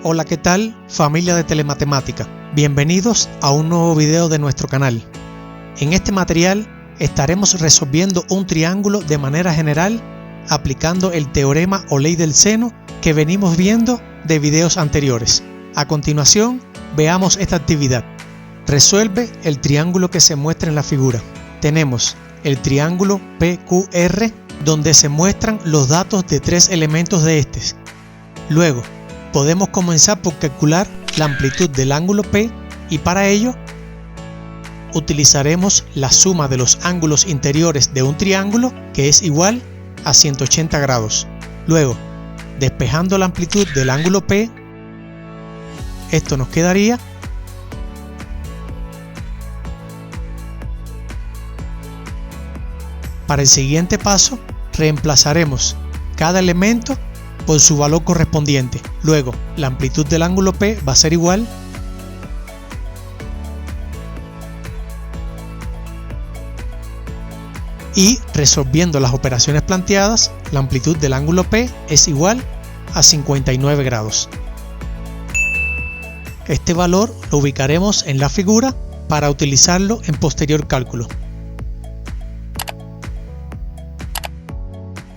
Hola, ¿qué tal, familia de Telematemática? Bienvenidos a un nuevo video de nuestro canal. En este material estaremos resolviendo un triángulo de manera general aplicando el teorema o ley del seno que venimos viendo de videos anteriores. A continuación, veamos esta actividad. Resuelve el triángulo que se muestra en la figura. Tenemos el triángulo PQR, donde se muestran los datos de tres elementos de este. Luego, podemos comenzar por calcular la amplitud del ángulo P y para ello utilizaremos la suma de los ángulos interiores de un triángulo que es igual a 180 grados. Luego, despejando la amplitud del ángulo P, esto nos quedaría para el siguiente paso. Reemplazaremos cada elemento por su valor correspondiente. Luego, la amplitud del ángulo P va a ser igual y resolviendo las operaciones planteadas, la amplitud del ángulo P es igual a 59 grados. Este valor lo ubicaremos en la figura para utilizarlo en posterior cálculo.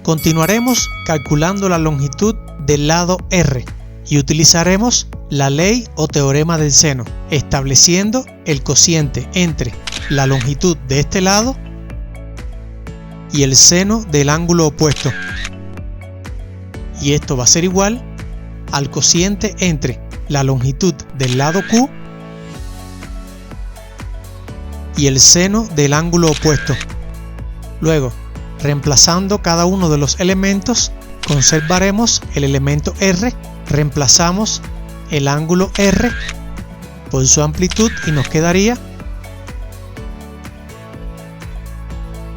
Continuaremos calculando la longitud del lado R y utilizaremos la ley o teorema del seno, estableciendo el cociente entre la longitud de este lado y el seno del ángulo opuesto. Y esto va a ser igual al cociente entre la longitud del lado Q y el seno del ángulo opuesto. Luego, reemplazando cada uno de los elementos, conservaremos el elemento R, reemplazamos el ángulo R por su amplitud y nos quedaría.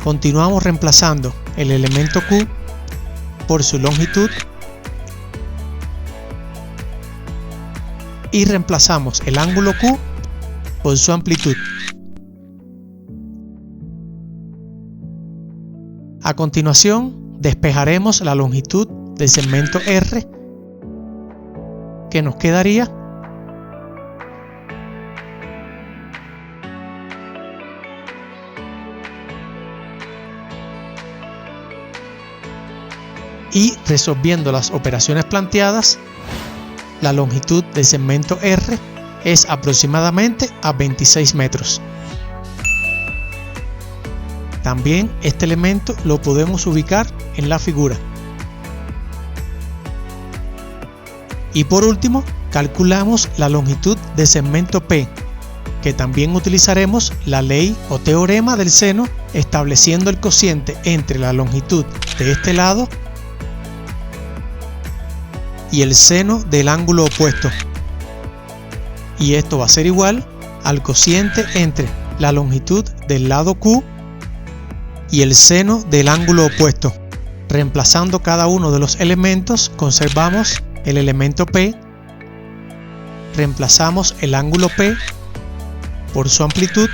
Continuamos reemplazando el elemento Q por su longitud y reemplazamos el ángulo Q por su amplitud. A continuación, despejaremos la longitud del segmento R, que nos quedaría y resolviendo las operaciones planteadas, la longitud del segmento R es aproximadamente a 26 metros. También este elemento lo podemos ubicar en la figura. Y por último, calculamos la longitud del segmento P, que también utilizaremos la ley o teorema del seno, estableciendo el cociente entre la longitud de este lado y el seno del ángulo opuesto. Y esto va a ser igual al cociente entre la longitud del lado Q y el seno del ángulo opuesto. Reemplazando cada uno de los elementos, conservamos el elemento P, reemplazamos el ángulo P por su amplitud,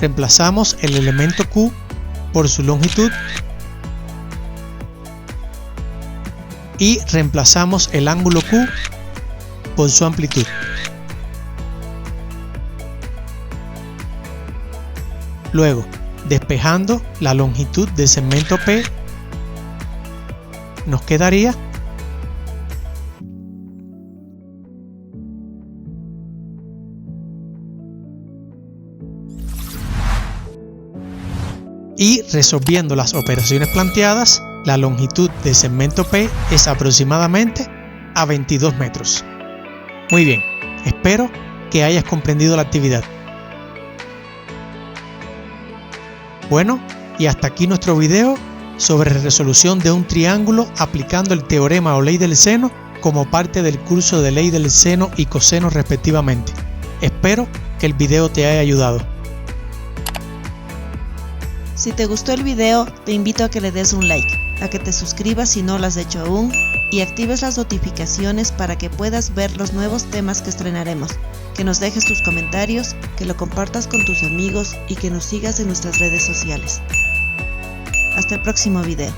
reemplazamos el elemento Q por su longitud y reemplazamos el ángulo Q por su amplitud. Luego, despejando la longitud del segmento P, nos quedaría y resolviendo las operaciones planteadas, la longitud del segmento P es aproximadamente a 22 metros. Muy bien, espero que hayas comprendido la actividad. Bueno, y hasta aquí nuestro video sobre resolución de un triángulo aplicando el teorema o ley del seno como parte del curso de ley del seno y coseno respectivamente. Espero que el video te haya ayudado. Si te gustó el video, te invito a que le des un like, a que te suscribas si no lo has hecho aún y actives las notificaciones para que puedas ver los nuevos temas que estrenaremos. Que nos dejes tus comentarios, que lo compartas con tus amigos y que nos sigas en nuestras redes sociales. Hasta el próximo video.